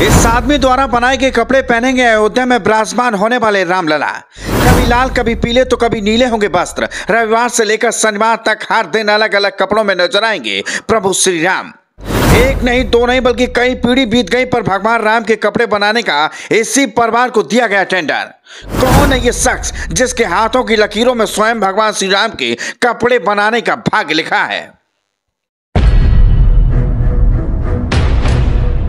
इस आदमी द्वारा बनाए गए कपड़े पहनेंगे अयोध्या में विराजमान होने वाले रामलला। कभी लाल कभी पीले तो कभी नीले होंगे वस्त्र। रविवार से लेकर शनिवार तक हर दिन अलग अलग कपड़ों में नजर आएंगे प्रभु श्री राम। एक नहीं दो नहीं बल्कि कई पीढ़ी बीत गई पर भगवान राम के कपड़े बनाने का इसी परिवार को दिया गया टेंडर। कौन है ये शख्स जिसके हाथों की लकीरों में स्वयं भगवान श्री राम के कपड़े बनाने का भाग्य लिखा है?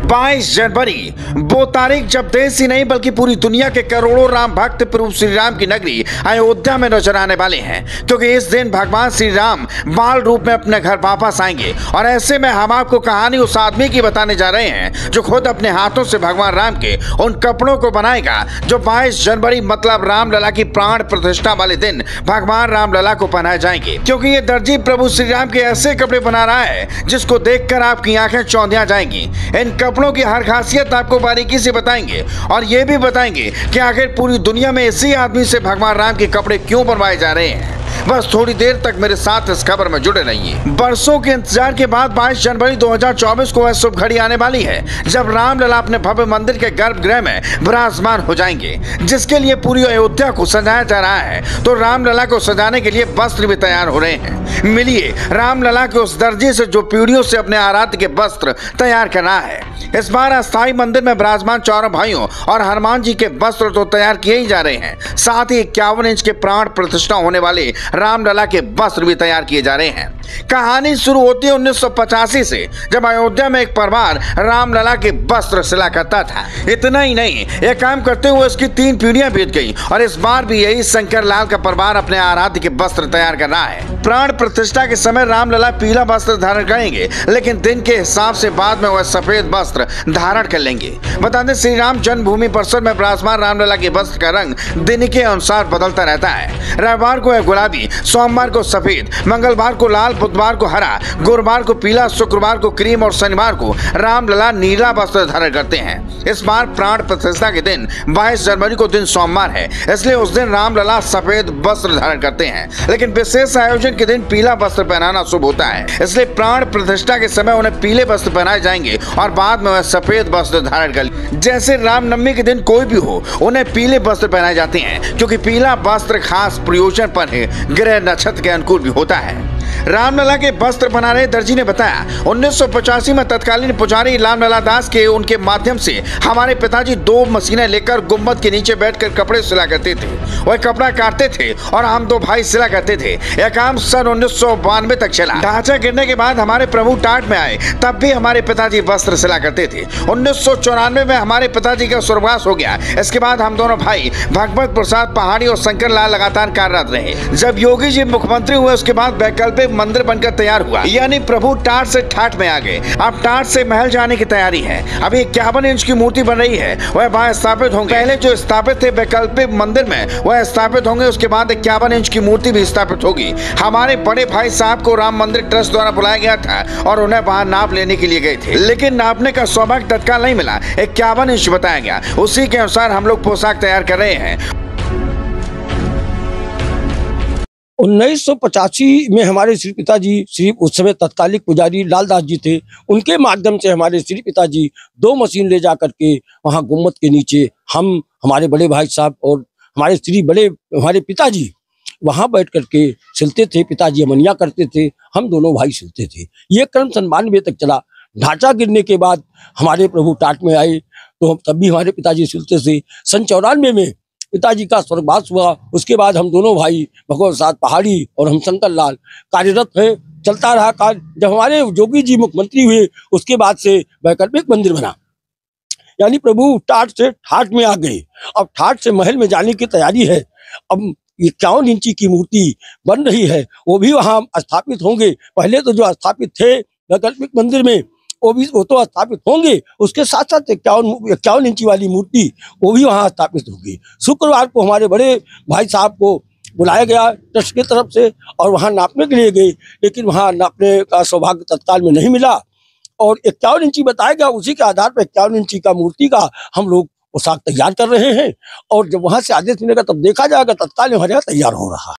22 जनवरी वो तारीख जब देश ही नहीं बल्कि पूरी दुनिया के करोड़ों राम भक्त प्रभु श्री राम की नगरी अयोध्या में नजर आने वाले हैं, क्योंकि इस दिन भगवान श्री राम बाल रूप में अपने घर वापस आएंगे। और ऐसे में हम आपको कहानी उस आदमी की बताने जा रहे हैं जो खुद अपने हाथों से भगवान राम के उन कपड़ों को बनाएगा जो 22 जनवरी मतलब रामलला की प्राण प्रतिष्ठा वाले दिन भगवान रामलला को पहनाए जाएंगे। क्योंकि ये दर्जी प्रभु श्री राम के ऐसे कपड़े बना रहा है जिसको देखकर आपकी आंखें चौंधिया जाएंगी। इन कपड़ों की हर खासियत आपको बारीकी से बताएंगे और ये भी बताएंगे कि आखिर पूरी दुनिया में इसी आदमी से भगवान राम के कपड़े क्यों बनवाए जा रहे हैं। बस थोड़ी देर तक मेरे साथ इस खबर में जुड़े रहिए। बरसों के इंतजार के बाद 22 जनवरी 2024 को वह शुभ घड़ी आने वाली है जब रामलला अपने भव्य मंदिर के गर्भगृह में विराजमान हो जाएंगे, जिसके लिए पूरी अयोध्या को सजाया जा रहा है। तो रामलला को सजाने के लिए वस्त्र भी तैयार हो रहे हैं। मिलिए रामलला के उस दर्जी से जो पीढ़ियों से अपने आराध्य के वस्त्र तैयार कर रहा है। इस बार अस्थायी मंदिर में विराजमान चारों भाइयों और हनुमान जी के वस्त्र तो तैयार किए ही जा रहे हैं, साथ ही 51 इंच के प्राण प्रतिष्ठा होने वाले रामलला के वस्त्र भी तैयार किए जा रहे हैं। कहानी शुरू होती है 1985 से, जब अयोध्या में एक परिवार रामलला के वस्त्र सिला करता था। इतना ही नहीं, यह काम करते हुए इसकी 3 पीढ़ियां बीत गई और इस बार भी यही शंकर लाल का परिवार अपने आराध्य के वस्त्र तैयार कर रहा है। प्राण प्रतिष्ठा के समय रामलला पीला वस्त्र धारण करेंगे, लेकिन दिन के हिसाब से बाद में वह सफेद वस्त्र धारण कर लेंगे। बता दें, श्री राम जन्मभूमि परिसर में विराजमान रामलला के वस्त्र का रंग दिन के अनुसार बदलता रहता है। रविवार को है गुलाबी, सोमवार को सफेद, मंगलवार को लाल, बुधवार को हरा, गुरुवार को पीला, शुक्रवार को क्रीम और शनिवार को रामलला नीला वस्त्र धारण करते हैं। इस बार प्राण प्रतिष्ठा के दिन 22 जनवरी को दिन सोमवार है, इसलिए उस दिन रामलला सफेद वस्त्र धारण करते हैं, लेकिन विशेष आयोजन के दिन पीला वस्त्र पहनाना शुभ होता है, इसलिए प्राण प्रतिष्ठा के समय उन्हें पीले वस्त्र पहनाए जाएंगे और बाद में वह सफेद वस्त्र धारण कर। जैसे रामनवमी के दिन कोई भी हो, उन्हें पीले वस्त्र पहनाए जाते हैं, क्योंकि पीला वस्त्र खास प्रयोजन पर ग्रह नक्षत्र के अनुकूल भी होता है। रामलला के वस्त्र बना रहे दर्जी ने बताया, 1985 में तत्कालीन पुजारी रामलला दास के उनके माध्यम से हमारे पिताजी 2 मशीनें लेकर गुम्बद के नीचे बैठकर कपड़े सिला करते थे। वह कपड़ा काटते थे और हम 2 भाई सिला करते थे। यह काम सन 1992 तक चला। ढांचा गिरने के बाद हमारे प्रभु टाट में आए, तब भी हमारे पिताजी वस्त्र सिला करते थे। 1994 में हमारे पिताजी का स्वर्गवास हो गया। इसके बाद हम दोनों भाई भगवत प्रसाद पहाड़ी और शंकर लाल लगातार कार्यरत रहे। जब योगी जी मुख्यमंत्री हुए उसके बाद वैकल्पिक मंदिर बनकर तैयार हुआ, यानी प्रभु टाट से ठाट में आ गए। अब टाट से महल जाने की तैयारी है। अभी 51 इंच की मूर्ति बन रही है, वह वहां स्थापित होंगे। पहले जो स्थापित थे वैकल्पिक मंदिर में वह स्थापित होंगे, उसके बाद 51 इंच की मूर्ति भी स्थापित होगी। हमारे बड़े भाई साहब को राम मंदिर ट्रस्ट द्वारा बुलाया गया था और उन्हें वहां नाप लेने के लिए गए थे, लेकिन नापने का सौभाग्य तत्काल नहीं मिला। 51 इंच बताया गया, उसी के अनुसार हम लोग पोशाक तैयार कर रहे हैं। 1985 में हमारे श्री पिताजी श्री उस समय तत्कालिक पुजारी लालदास जी थे, उनके माध्यम से हमारे श्री पिताजी 2 मशीन ले जा करके वहाँ गुम्बद के नीचे हम हमारे बड़े भाई साहब और हमारे पिताजी वहाँ बैठ करके सिलते थे। पिताजी अमनिया करते थे, हम दोनों भाई सिलते थे। ये क्रम सन 92 तक चला। ढांचा गिरने के बाद हमारे प्रभु टाट में आए तो हम तब भी हमारे पिताजी सिलते थे। सन 94 में पिताजी का स्वर्गवास हुआ। उसके बाद हम दोनों भाई भगवत प्रसाद पहाड़ी और हम शंकर लाल कार्यरत हैं। चलता रहा कार्य। जब हमारे योगी जी मुख्यमंत्री हुए उसके बाद से वैकल्पिक मंदिर बना, यानी प्रभु टाट से ठाट में आ गए। अब ठाट से महल में जाने की तैयारी है। अब 51 इंची की मूर्ति बन रही है, वो भी वहाँ स्थापित होंगे। पहले तो जो स्थापित थे वैकल्पिक मंदिर में वो तो स्थापित होंगे, उसके साथ साथ 51 इंची वाली मूर्ति वो भी वहाँ स्थापित होगी। शुक्रवार को हमारे बड़े भाई साहब को बुलाया गया ट्रस्ट की तरफ से और वहाँ नापने के लिए गए, लेकिन वहाँ नापने का सौभाग्य तत्काल में नहीं मिला और 51 इंची बताया गया। उसी के आधार पर 51 इंची का मूर्ति का हम लोग पोशाक तैयार कर रहे हैं और जब वहाँ से आदेश मिलेगा तब देखा जाएगा। तत्काल हमारे यहाँ तैयार हो रहा है।